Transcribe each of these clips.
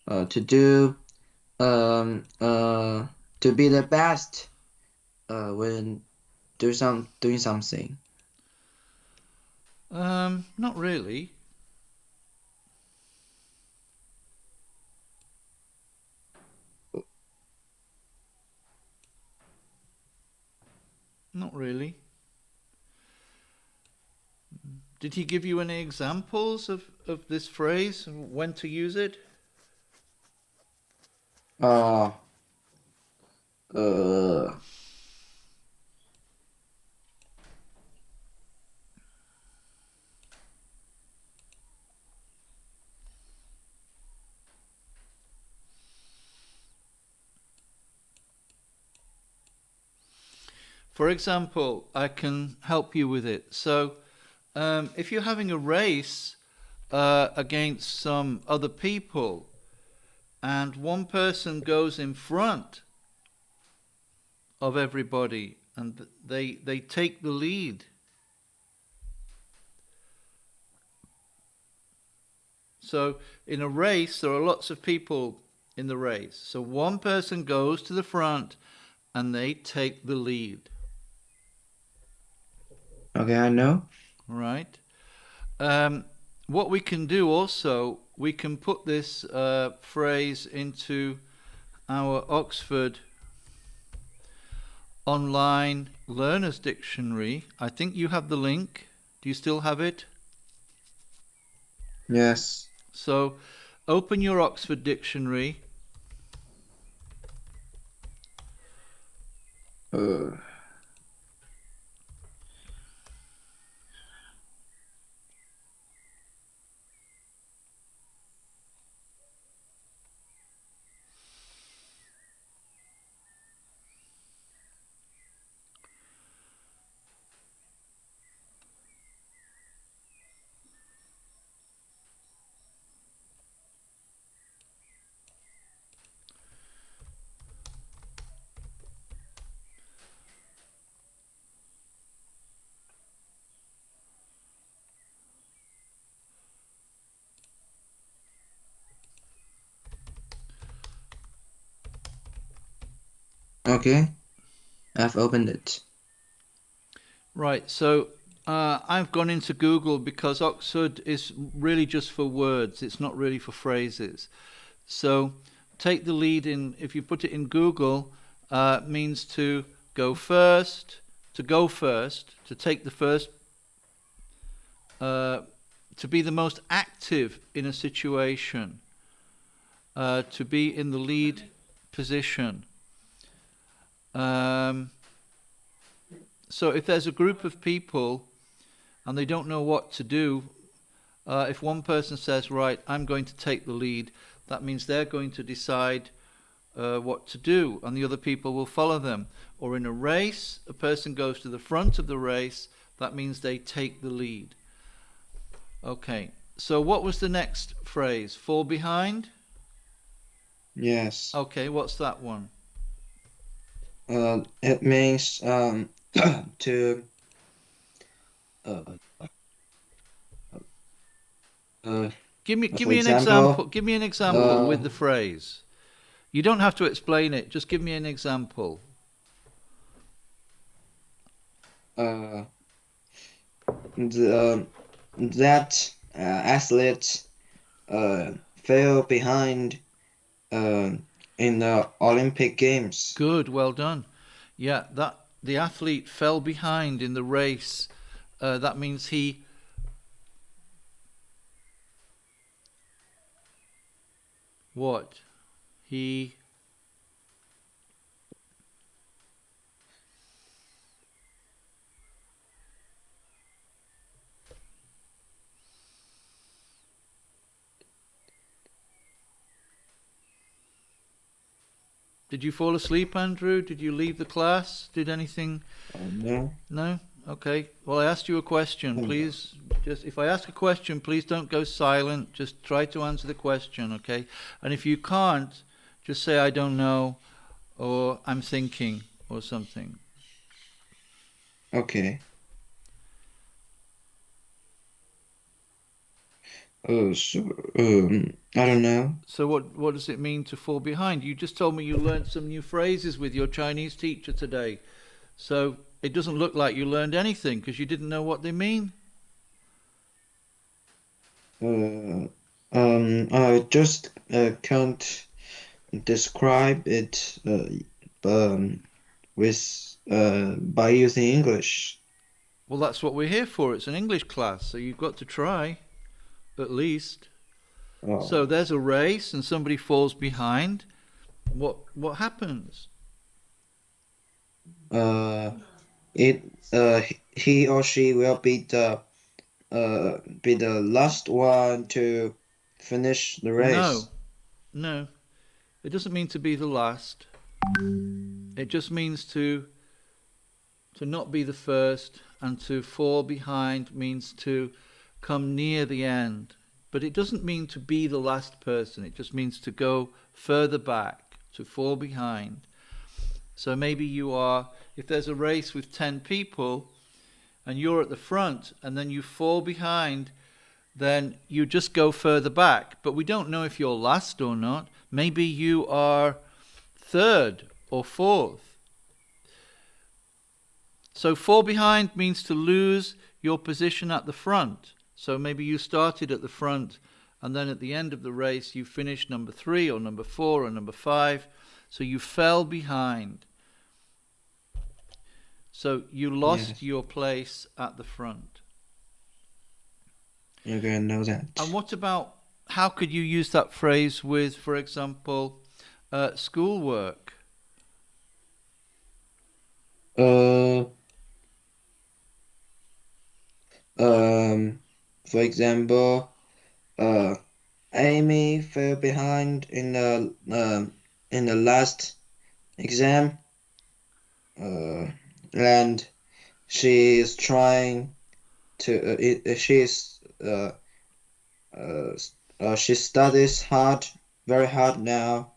To do to be the best when doing something. Not really. Not really. Did he give you any examples of this phrase and when to use it? Uh, uh, For example, I can help you with it. So, if you're having a race against some other people, and one person goes in front of everybody, and they take the lead. So, in a race, there are lots of people in the race. So, one person goes to the front, and they take the lead. okay, I know. Right? What we can do also, we can put this phrase into our Oxford online learners dictionary. I think you have the link. Do you still have it? Yes. So open your Oxford dictionary. Uh, okay, I've opened it. Right, so I've gone into Google because Oxford is really just for words, it's not really for phrases. So take the lead in, if you put it in Google, means go first, to take the first, uh, to be the most active in a situation, to be in the lead position. Um, so if there's a group of people and they don't know what to do, if one person says, right, I'm going to take the lead, that means they're going to decide what to do, and the other people will follow them. Or in a race, a person goes to the front of the race, that means they take the lead. Okay, so what was the next phrase? Fall behind? Yes. Okay, what's that one? It means to uh, uh, Give for me an example. example, Give me an example uh, with the phrase. You don't have to explain it. Just give me an example. uh, the that athlete fell behind uh, in the Olympic Games. Good, well done. Yeah, that the athlete fell behind in the race. That means he what? He Did you fall asleep, Andrew? Did you leave the class? Did anything? No. No? Okay. Well, I asked you a question. Please, just if I ask a question, please don't go silent. Just try to answer the question, okay? And if you can't, just say I don't know or I'm thinking or something. Okay. So, I don't know. So what does it mean to fall behind? You just told me you learned some new phrases with your Chinese teacher today. So it doesn't look like you learned anything because you didn't know what they mean. I just can't describe it with by using English. Well, that's what we're here for. It's an English class, so you've got to try, at least. So Oh, there's a race and somebody falls behind. What happens? uh, it he or she will be the last one to finish the No, race. no. It doesn't mean to be the last. It just means to not be the first, and to fall behind means to come near the end. But it doesn't mean to be the last person. It just means to go further back, to fall behind. So maybe you are, if there's a race with 10 people and you're at the front and then you fall behind, then you just go further back. But we don't know if you're last or not. Maybe you are third or fourth. So fall behind means to lose your position at the front. So maybe you started at the front and then at the end of the race you finished number 3 or number 4 or number 5. So you fell behind. So you lost Yes, your place at the front. you're gonna know And that. what about, how could you use that phrase with, for example, schoolwork? Uh, um, for example, uh, Amy fell behind in the last exam. Uh, and she is trying to. She's uh, she studies hard, very hard now.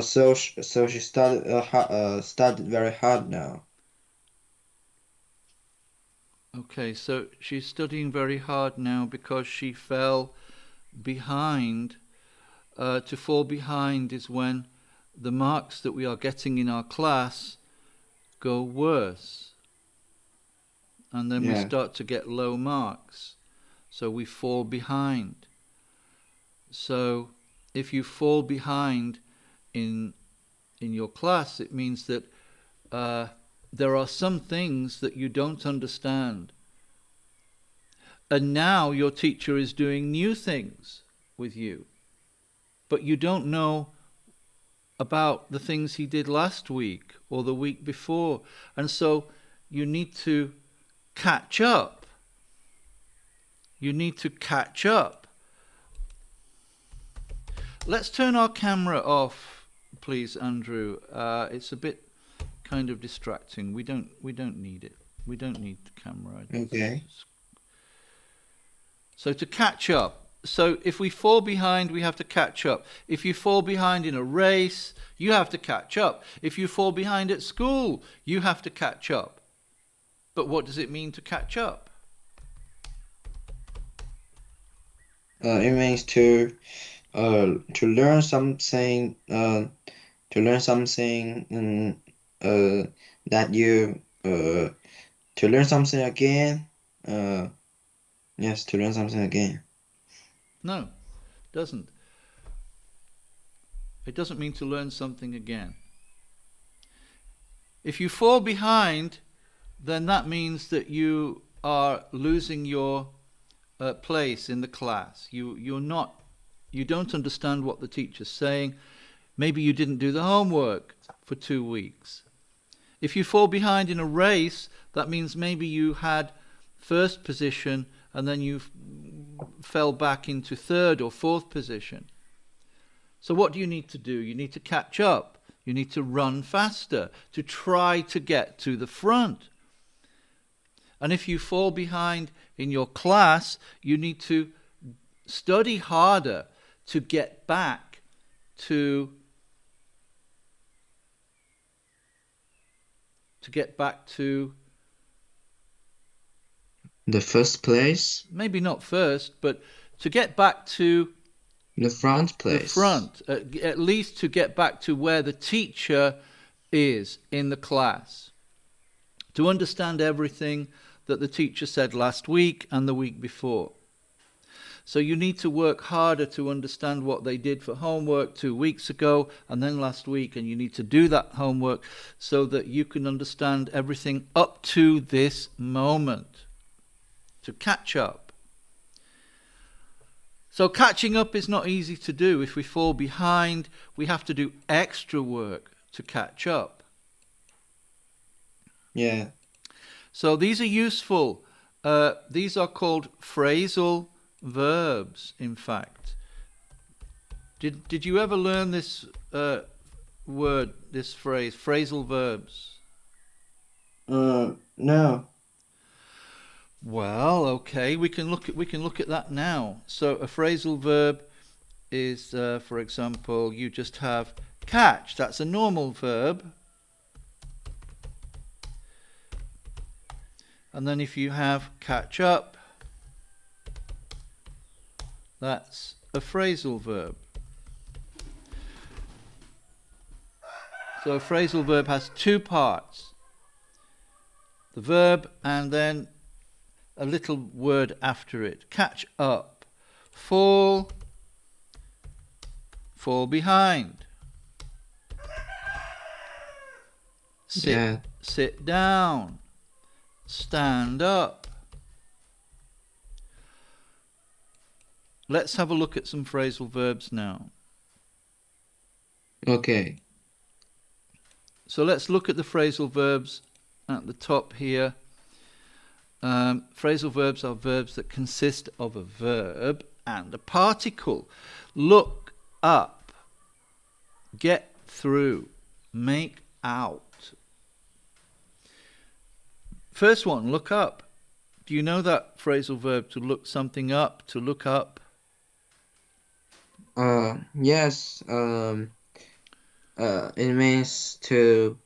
So she studied very hard now. Okay, so she's studying very hard now because she fell behind. To fall behind is when the marks that we are getting in our class go worse, and then we Yeah, start to get low marks. So we fall behind. So if you fall behind in your class, it means that uh, there are some things that you don't understand. And now your teacher is doing new things with you, but you don't know about the things he did last week or the week before. And so you need to catch up. You need to catch up. Let's turn our camera off, please, Andrew. It's a bit kind of distracting. We don't need it. We don't need the camera. okay. So to catch up. So if we fall behind, we have to catch up. If you fall behind in a race, you have to catch up. If you fall behind at school, you have to catch up. But what does it mean to catch up? It means to learn something that you to learn something again. Uh, yes, to learn something again. No, doesn't. It doesn't mean to learn something again. If you fall behind, then that means that you are losing your place in the class. You don't understand what the teacher's saying. Maybe you didn't do the homework for 2 weeks. If you fall behind in a race, that means maybe you had first position and then you fell back into third or fourth position. So what do you need to do? You need to catch up. You need to run faster to try to get to the front. And if you fall behind in your class, you need to study harder to get back to The first place? Maybe not first, but to get back to The front the place. front, at least to get back to where the teacher is in the class, to understand everything that the teacher said last week and the week before. So you need to work harder to understand what they did for homework 2 weeks ago and then last week, and you need to do that homework so that you can understand everything up to this moment, to catch up. So catching up is not easy to do. If we fall behind, we have to do extra work to catch up. Yeah. So these are useful. These are called phrasal verbs, in fact. Did you ever learn this word, this phrase, phrasal verbs? No. Well, okay, we can look at that now. So a phrasal verb is, for example, you just have catch. That's a normal verb. And then if you have catch up, that's a phrasal verb. So a phrasal verb has two parts. The verb and then a little word after it. Catch up. Fall behind. Yeah. Sit down. Stand up. Let's have a look at some phrasal verbs now. Okay. So let's look at the phrasal verbs at the top here. Phrasal verbs are verbs that consist of a verb and a particle. Look up, get through, make out. First one, look up. Do you know that phrasal verb, to look something up, to look up? Yes. It means to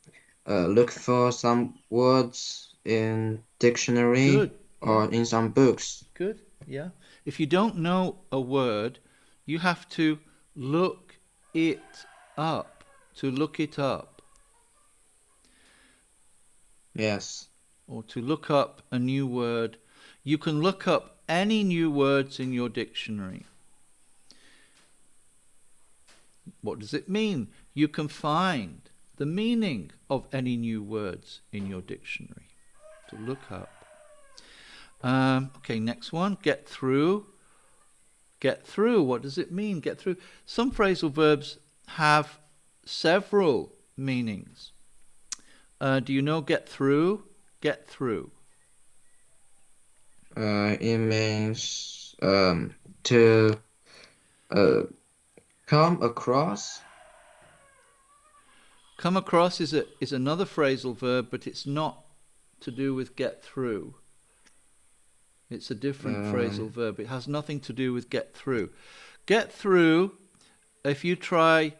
look for some words in dictionary Good, yeah, or in some books. good, yeah. If you don't know a word, you have to look it up, to look it up, Yes. or to look up a new word. You can look up any new words in your dictionary. What does it mean? You can find the meaning of any new words in your dictionary to look up. Okay, next one. Get through. Get through. What does it mean? Get through. Some phrasal verbs have several meanings. Do you know get through? Get through. It means to come across. Come across is another phrasal verb, but it's not to do with get through. It's a different phrasal Um, verb. It has nothing to do with get through. Get through, if you try,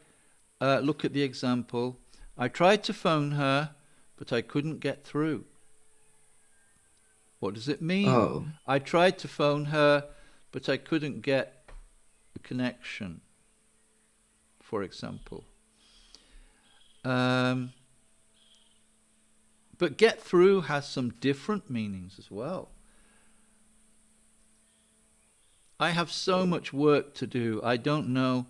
look at the example. I tried to phone her, but I couldn't get through. What does it mean? oh, I tried to phone her, but I couldn't get a connection, for example. But get through has some different meanings as well. I have so much work to do. I don't know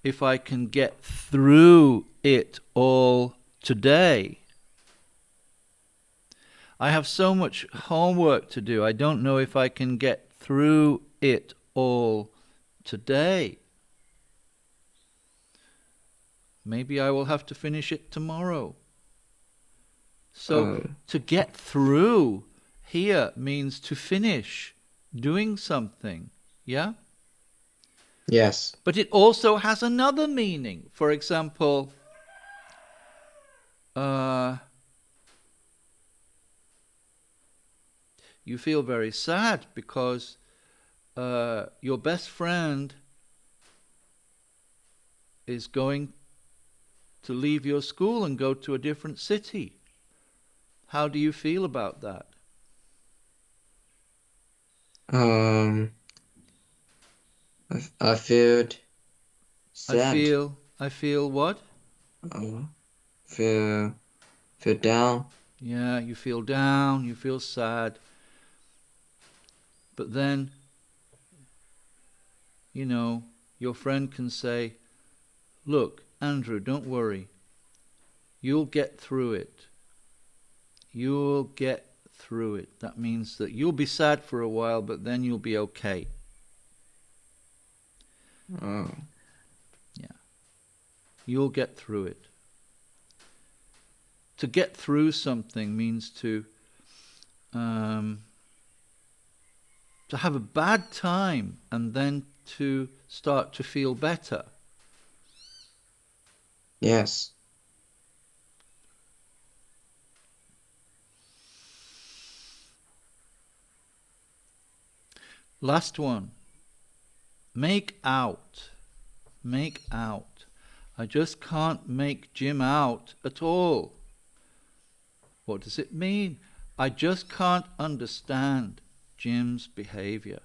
if I can get through it all today. I have so much homework to do. I don't know if I can get through it all today. Maybe I will have to finish it tomorrow. So oh, to get through here means to finish doing something. Yeah? yes. But it also has another meaning. For example, you feel very sad because your best friend is going to leave your school and go to a different city. How do you feel about that? Um, I feel sad. I feel what? Uh, feel down. Yeah, you feel down, you feel sad. But then, your friend can say, look, Andrew, don't worry. You'll get through it. You'll get through it. That means that you'll be sad for a while, but then you'll be okay. Oh, Yeah. You'll get through it. To get through something means to have a bad time and then to start to feel better. yes. Last one. Make out. Make out. I just can't make Jim out at all. What does it mean? I just can't understand Jim's behavior.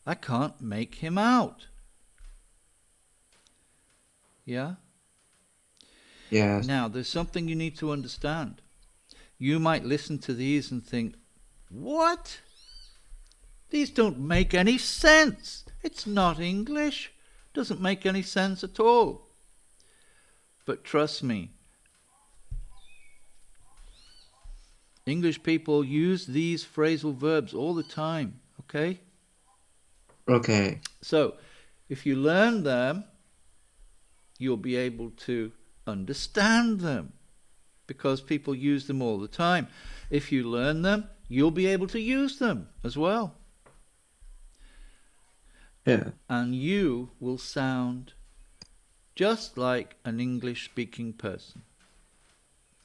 I can't make him out. Yeah? Yes. Now, there's something you need to understand. You might listen to these and think, what? These don't make any sense. It's not English. Doesn't make any sense at all. But trust me, English people use these phrasal verbs all the time, okay? Okay. So, if you learn them, you'll be able to understand them because people use them all the time. If you learn them, you'll be able to use them as well. Yeah. And you will sound just like an English-speaking person.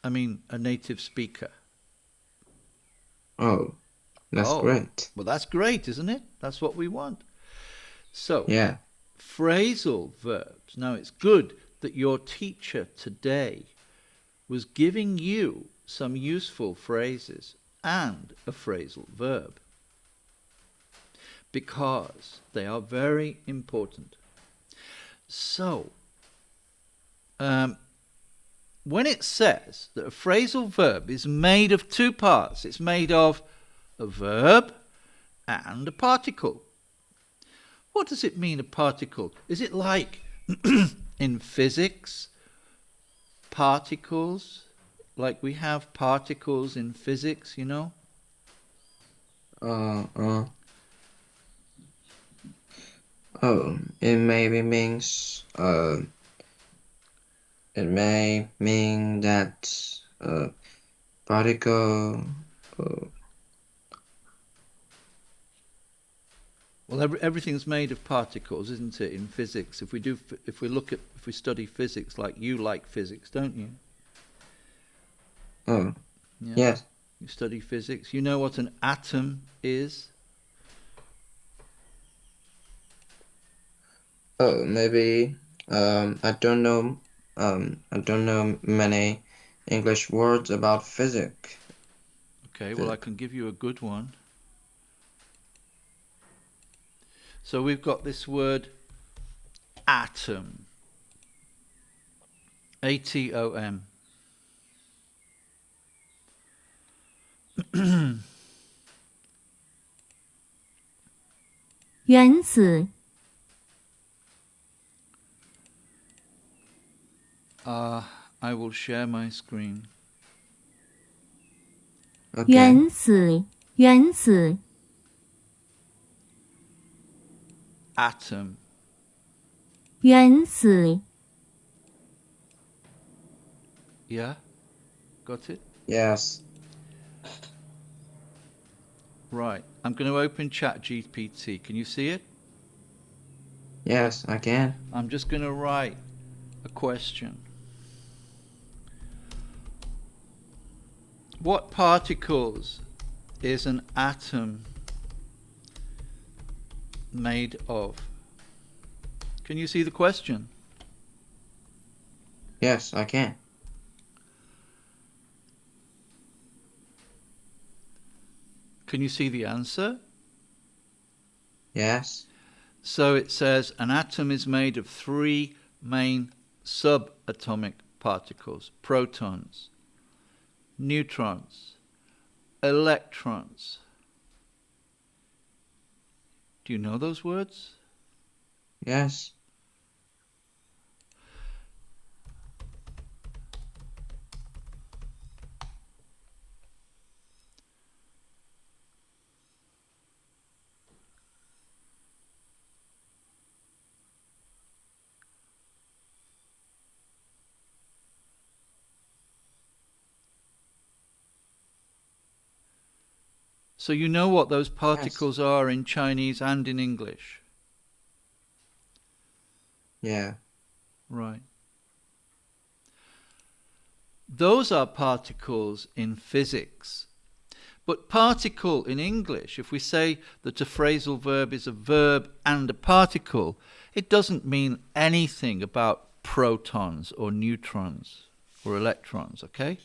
I mean, a native speaker. Oh, that's Oh, great. well, that's great, isn't it? That's what we want. So, Yeah. phrasal verbs. Now, it's good that your teacher today was giving you some useful phrases and a phrasal verb because they are very important. So, when it says that a phrasal verb is made of two parts, it's made of a verb and a particle. What does it mean, a particle? Is it like in physics, particles, like we have particles in physics, you know? Uh, uh. Oh, it maybe means it may mean that particle. Uh, Well, everything's made of particles, isn't it? In physics, if we study physics, like you like physics, don't you? oh, Yeah, yes. you study physics. You know what an atom is? Oh, maybe. I don't know. I don't know many English words about physics. Okay, well, I can give you a good one. So we've got this word atom. A-T-O-M. 原子 I will share my screen. Okay. 原子原子 Atom. 原子 Yeah? Got it? Yes. Right. I'm going to open ChatGPT. Can you see it? Yes, I can. I'm just going to write a question. What particles is an atom made of? Can you see the question? Yes, I can. Can you see the answer? Yes. So it says an atom is made of three main subatomic particles: protons, neutrons, electrons. Do you know those words? Yes. So you know what those Yes. particles are in Chinese and in English. Yeah. Right. Those are particles in physics. But particle in English, if we say that a phrasal verb is a verb and a particle, it doesn't mean anything about protons or neutrons or electrons, okay?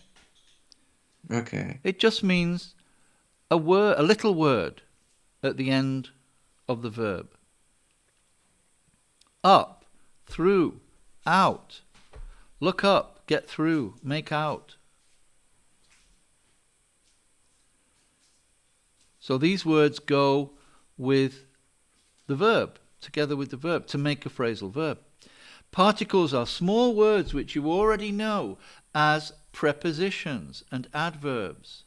Okay. It just means a word, a little word at the end of the verb. Up, through, out. Look up, get through, make out. So these words go with the verb, together with the verb, to make a phrasal verb. Particles are small words which you already know as prepositions and adverbs.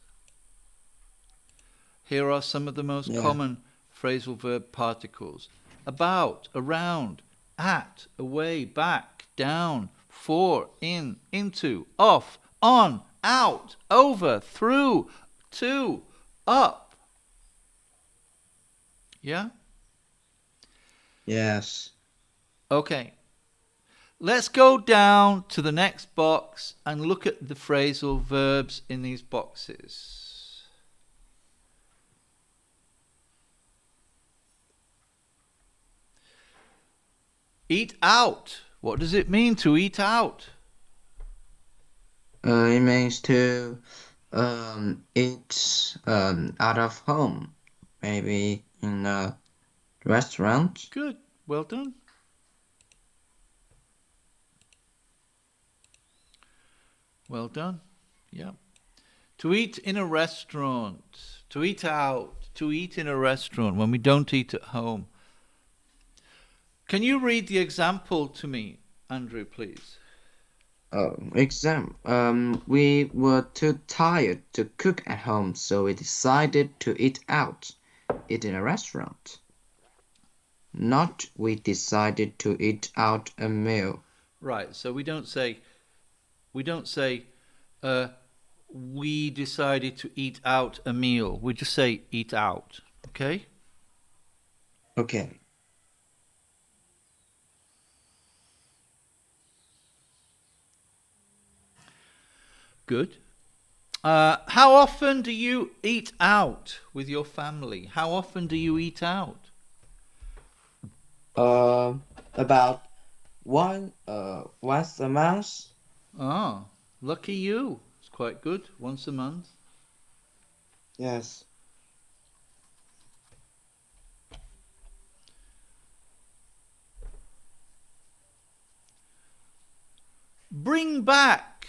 Here are some of the most Yeah. common phrasal verb particles: about, around, at, away, back, down, for, in, into, off, on, out, over, through, to, up. Yeah? Yes. Okay. Let's go down to the next box and look at the phrasal verbs in these boxes. Eat out. What does it mean to eat out? It means to eat out of home, maybe in a restaurant. Good. Well done. Well done. Yeah. To eat in a restaurant. To eat out. To eat in a restaurant when we don't eat at home. Can you read the example to me, Andrew, please? We were too tired to cook at home, so we decided to eat out, eat in a restaurant. Not we decided to eat out a meal. Right. So we don't say uh, we decided to eat out a meal. We just say eat out. Okay? Okay. Good. How often do you eat out with your family? How often do you eat out? Uh, about once a month. Ah, lucky you. It's quite good. Once a month. Yes. Bring back.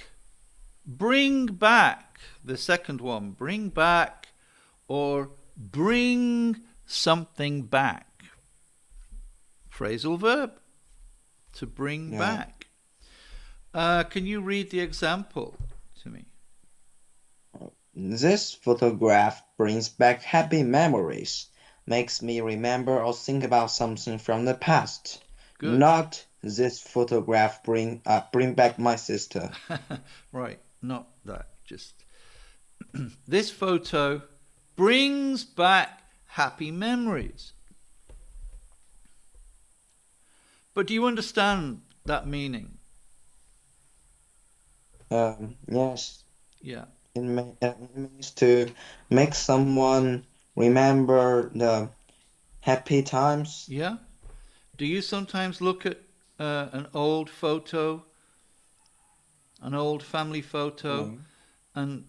Bring back. The second one. Bring back or bring something back. Phrasal verb. To bring Yeah. back. Can you read the example to me? This photograph brings back happy memories, makes me remember or think about something from the past. Good. Not this photograph bring back my sister. Right, not that. Just this photo brings back happy memories. But do you understand that meaning? Yes, Yeah. it means to make someone remember the happy times. Yeah? Do you sometimes look at an old photo, an old family photo, Mm. and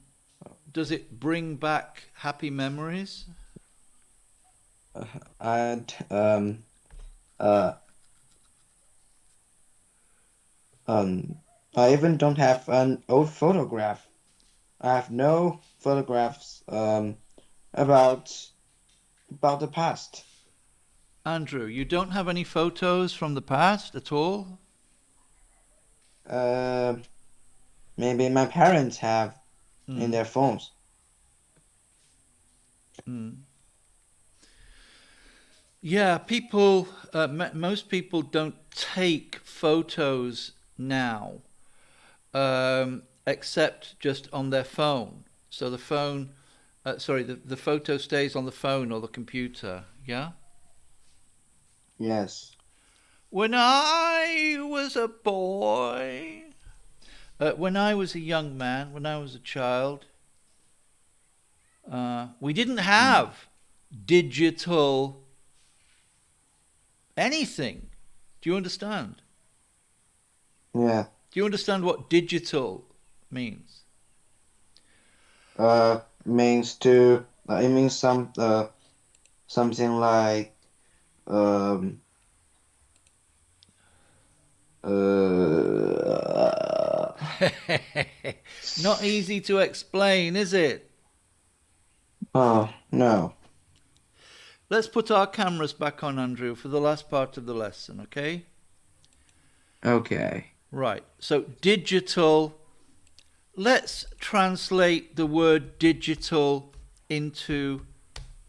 does it bring back happy memories? and uh, I even don't have an old photograph. I have no photographs about about the past. Andrew, you don't have any photos from the past at all? Uh, Maybe my parents have in Mm. their phones. Mm. Yeah, people, most people don't take photos now, except just on their phone. So the phone, the photo stays on the phone or the computer. Yeah? Yes. When I was a boy, when I was a young man, when I was a child, we didn't Mm. have digital anything. Do you understand? Yeah. Do you understand what digital means? Means to it means something like um uh Not easy to explain, is it? oh no. Let's put our cameras back on, Andrew, for the last part of the lesson, okay? Okay. Right. So, digital. Let's translate the word digital into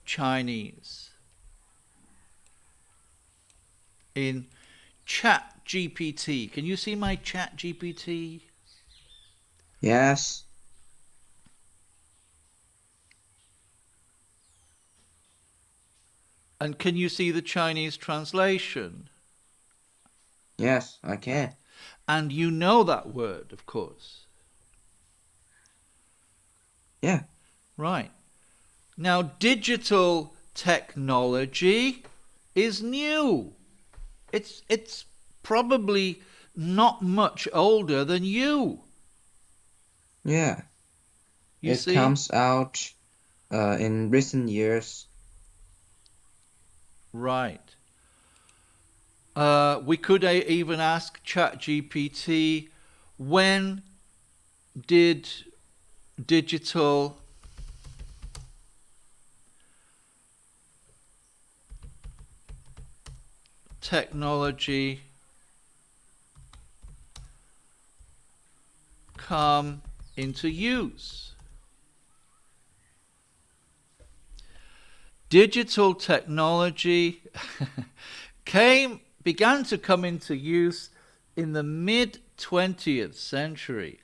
Chinese. In Chat GPT. Can you see my Chat GPT? Yes. And can you see the Chinese translation? Yes, I can. And you know that word, of course. Yeah. Right. Now, digital technology is new. It's probably not much older than you. Yeah. You It see? comes out in recent years. Right. We could even ask ChatGPT, when did digital technology come into use? Digital technology began to come into use in the mid 20th century.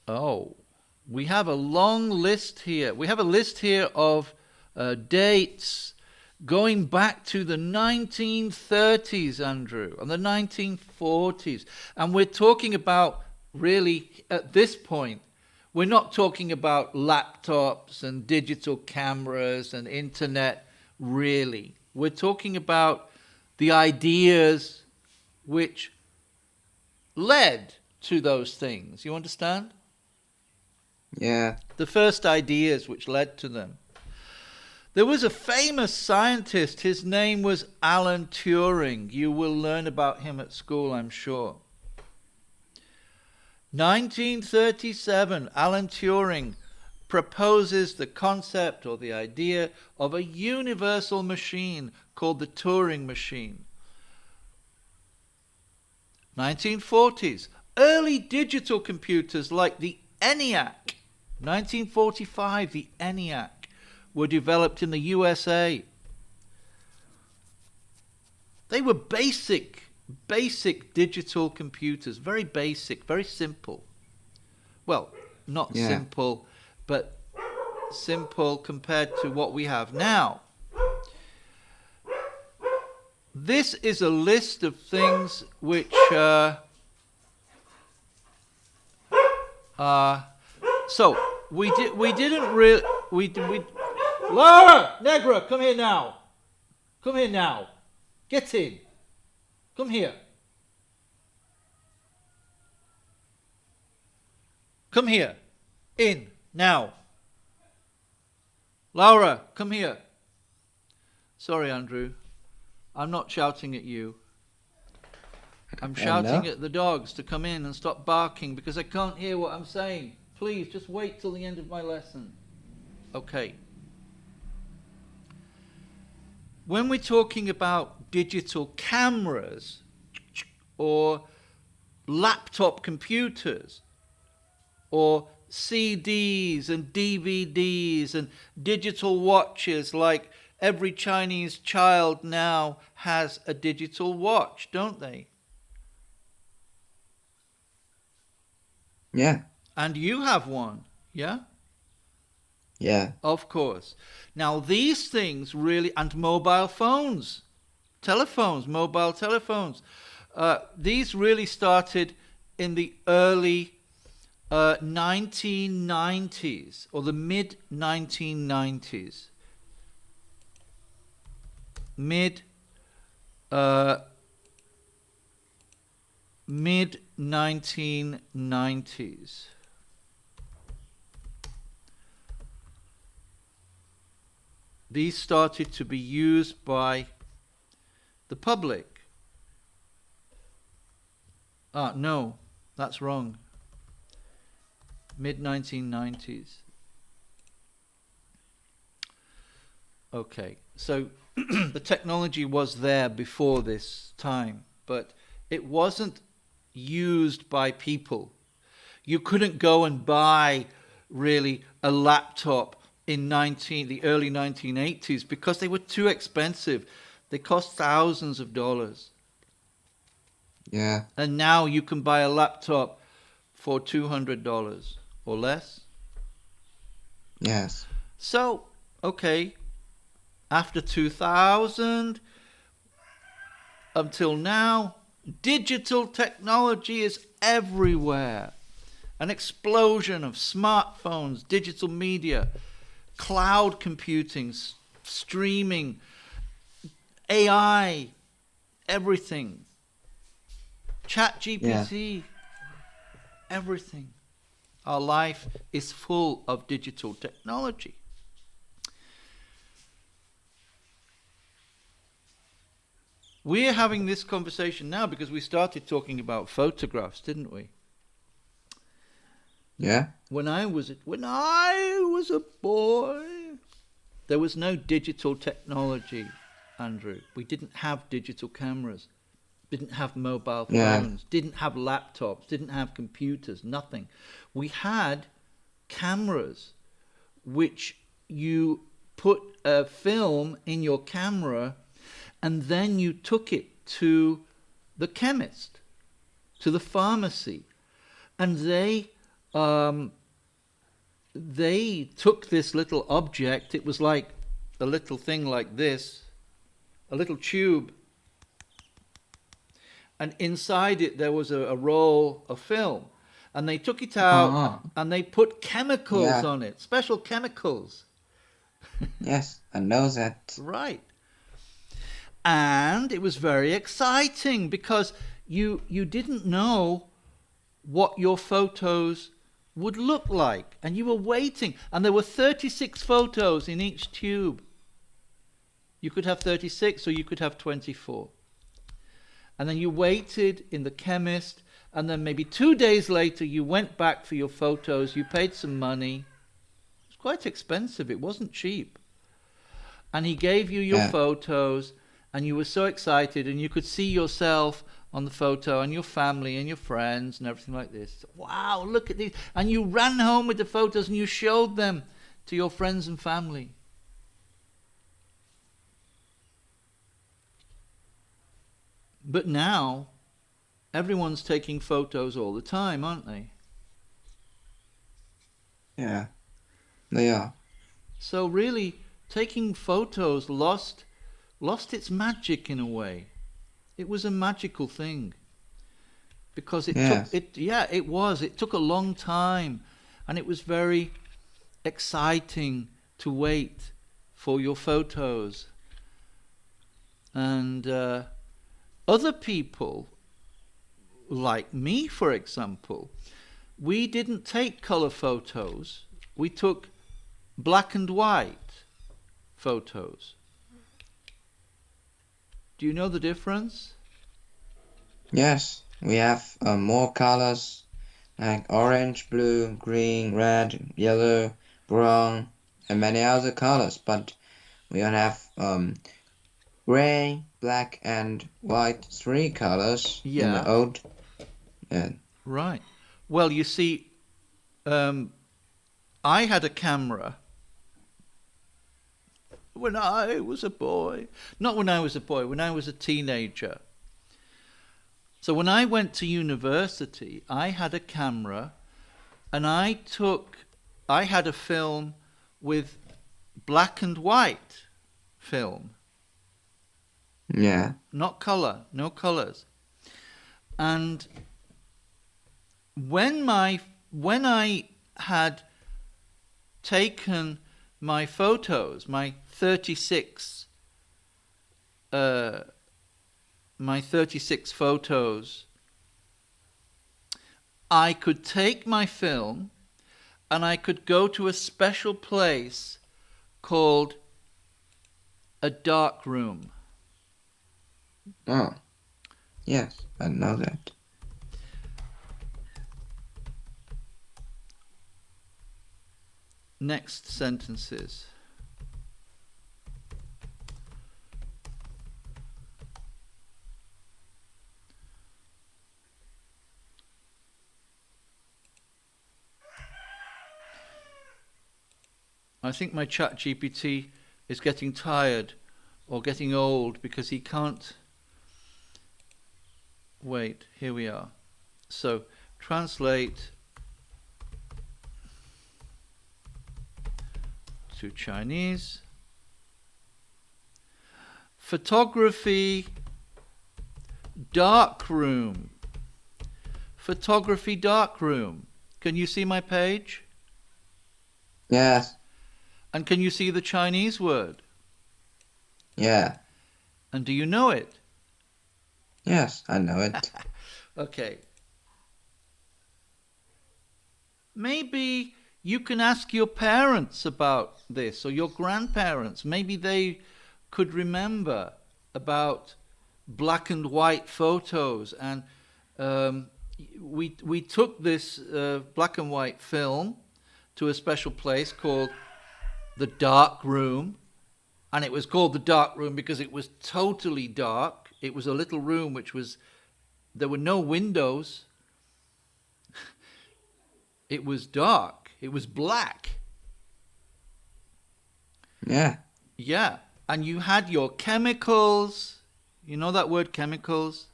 Oh, we have a long list here. We have a list here of dates going back to the 1930s, Andrew, and the 1940s. And we're talking about, really, at this point, we're not talking about laptops and digital cameras and internet, really. We're talking about the ideas which led to those things. You understand? Yeah. The first ideas which led to them. There was a famous scientist. His name was Alan Turing. You will learn about him at school, I'm sure. 1937, Alan Turing proposes the concept or the idea of a universal machine called the Turing machine. 1940s, early digital computers like the ENIAC. 1945, the ENIAC were developed in the USA. They were basic digital computers, very basic, very simple. Well, not Yeah. simple, but simple compared to what we have now. This is a list of things which so we didn't really we Laura Negra, come here now. Come here now. Get in. Come here. Come here. In now. Laura, come here. Sorry, Andrew. I'm not shouting at you. I'm shouting No? at the dogs to come in and stop barking because I can't hear what I'm saying. Please, just wait till the end of my lesson. Okay. When we're talking about digital cameras or laptop computers or CDs and DVDs and digital watches, like every Chinese child now has a digital watch, don't they? Yeah. And you have one, yeah? Yeah. Of course. Now these things really, and mobile phones, telephones, mobile telephones, these really started in the early 1990s or the mid 1990s. Mid 1990s. These started to be used by the public. No, that's wrong. Mid 1990s. Okay, so the technology was there before this time, but it wasn't used by people. You couldn't go and buy really a laptop in the early 1980s because they were too expensive. They cost thousands of dollars. Yeah. And now you can buy a laptop for $200 or less. Yes. So, okay, after 2000 until now, digital technology is everywhere. An explosion of smartphones, digital media, cloud computing, streaming, AI, everything. ChatGPT, everything. Our life is full of digital technology. We're having this conversation now because we started talking about photographs, didn't we? Yeah. When I was a boy, there was no digital technology, Andrew. We didn't have digital cameras, didn't have mobile phones, didn't have laptops, didn't have computers, nothing. We had cameras which you put a film in your camera and then you took it to the chemist, to the pharmacy, and they took this little object. It was like a little thing like this, a little tube, and inside it there was a roll of film, and they took it out and they put chemicals on it, special chemicals. Yes, I know that. Right. And it was very exciting because you didn't know what your photos would look like, and you were waiting, and there were 36 photos in each tube. You could have 36 or you could have 24. And then you waited in the chemist, and then maybe 2 days later you went back for your photos. You paid some money. It was quite expensive. It wasn't cheap. And he gave you your photos, and you were so excited, and you could see yourself on the photo and your family and your friends and everything like this. Wow, look at these. And you ran home with the photos and you showed them to your friends and family. But now, everyone's taking photos all the time, aren't they? Yeah, they are. So really, taking photos lost its magic in a way. It was a magical thing. Because it took a long time, and it was very exciting to wait for your photos. And other people, like me, for example, we didn't take color photos. We took black and white photos. Do you know the difference? Yes, we have more colors like orange, blue, green, red, yellow, brown, and many other colors, but we don't have gray, black, and white, three colors in the Yeah. old. Right. Well, you see, I had a camera when I was a boy. Not when I was a boy, when I was a teenager. So when I went to university, I had a camera and I had a film with black and white film. Yeah. Not color, no colors. And when I had taken my photos, my 36 photos, I could take my film and I could go to a special place called a dark room. Oh, yes, I know that. Next sentences. I think my chat GPT is getting tired or getting old because he can't. Wait, here we are. So, translate to Chinese. Photography darkroom. Photography darkroom. Can you see my page? Yes. And can you see the Chinese word? Yeah. And do you know it? Yes, I know it. Okay. Maybe you can ask your parents about this or your grandparents. Maybe they could remember about black and white photos. And we took this black and white film to a special place called the dark room. And it was called the dark room because it was totally dark. It was a little room there were no windows. It was dark. It was black. Yeah. Yeah. And you had your chemicals. You know that word, chemicals?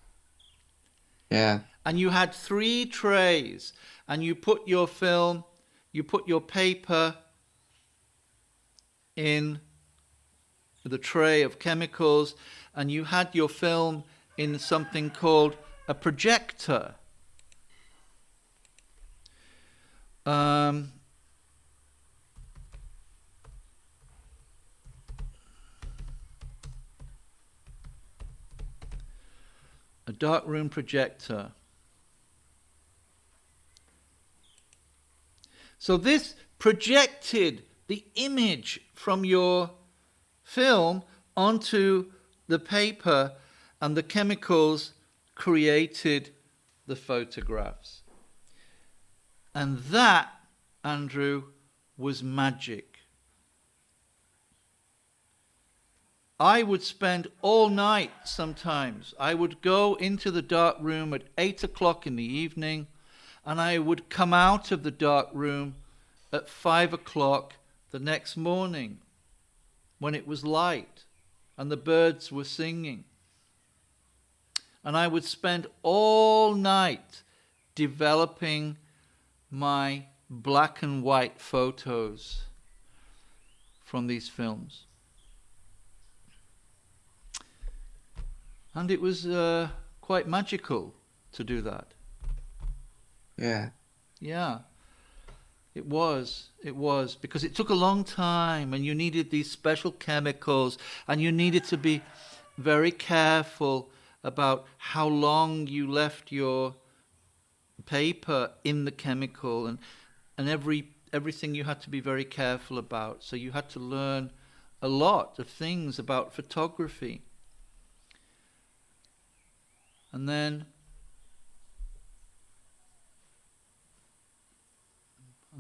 Yeah. And you had 3 trays. And you put your film, you put your paper in the tray of chemicals. And you had your film in something called a projector. A darkroom projector. So this projected the image from your film onto the paper, and the chemicals created the photographs. And that, Andrew, was magic. I would spend all night sometimes. I would go into the dark room at 8 o'clock in the evening, and I would come out of the dark room at 5 o'clock the next morning when it was light and the birds were singing. And I would spend all night developing my black and white photos from these films. And it was quite magical to do that. Yeah. Yeah, it was, because it took a long time and you needed these special chemicals and you needed to be very careful about how long you left your paper in the chemical, and every everything you had to be very careful about. So you had to learn a lot of things about photography. And then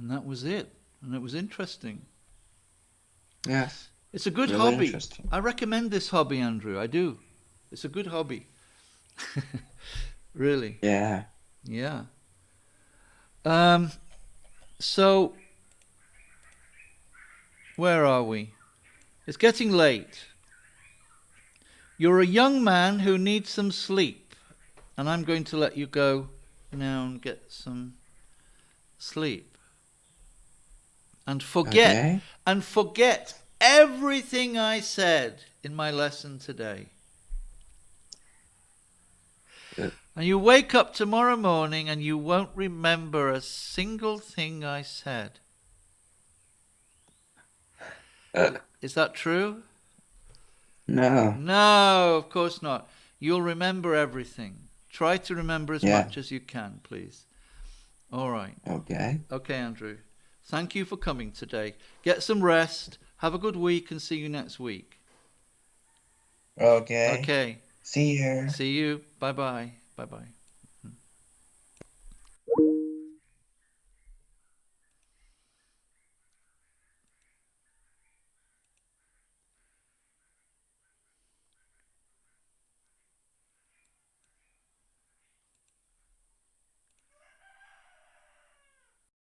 that was it. And it was interesting. Yes. It's a good Really hobby. interesting. I recommend this hobby, Andrew. I do. It's a good hobby. Really. Yeah. Yeah. So, where are we? It's getting late. You're a young man who needs some sleep, and I'm going to let you go now and get some sleep. And forget everything I said in my lesson today. Good. And you wake up tomorrow morning and you won't remember a single thing I said. Is that true? No. No, of course not. You'll remember everything. Try to remember as much as you can, please. All right. Okay. Okay, Andrew. Thank you for coming today. Get some rest. Have a good week and see you next week. Okay. Okay. See you. See you. Bye-bye. Bye-bye.